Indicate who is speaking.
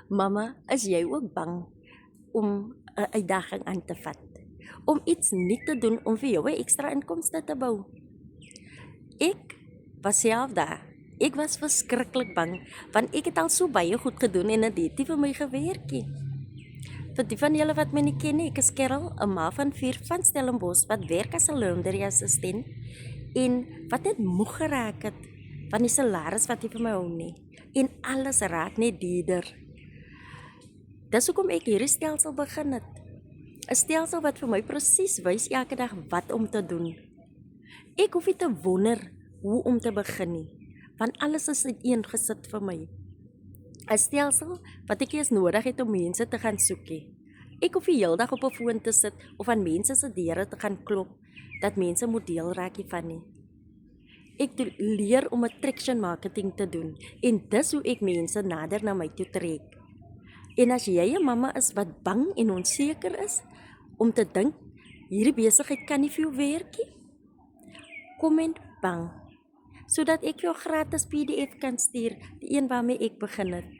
Speaker 1: Mama, is jy ook bang om 'n uitdaging aan te vat? Om iets nuut te doen om vir jou 'n ekstra inkomste te bou? Ek was self daar. Ek was verskriklik bang want ek het al so baie goed gedoen en dit het nie vir my gewerk nie. Vir die van julle wat my nie ken nie, ek is Carol, 'n ma van 4 van Stellenbosch wat werk as 'n laundry assistent en wat net moeg geraak het van die salaris wat nie vir my hou nie. En alles raak net duurder. Dis hoekom ek hierdie stelsel begin het. 'n Stelsel wat vir my presies wys elke dag wat om te doen. Ek hoef nie te wonder hoe om te begin nie, want alles is uiteengesit vir my. 'n Stelsel wat ek eers nodig het om mense te gaan soek nie. Ek hoef nie heeldag op 'n foon te sit of aan mense se deure te gaan klop dat mense moet deel raak hiervan nie. Ek leer om attraction marketing te doen en dis hoe ek mense nader na my toe trek. En as jy 'n mamma is wat bang en onseker is om te dink hierdie besigheid kan nie vir jou werk nie, kom en bang sodat ek jou gratis PDF kan stuur, die een waarmee ek begin het.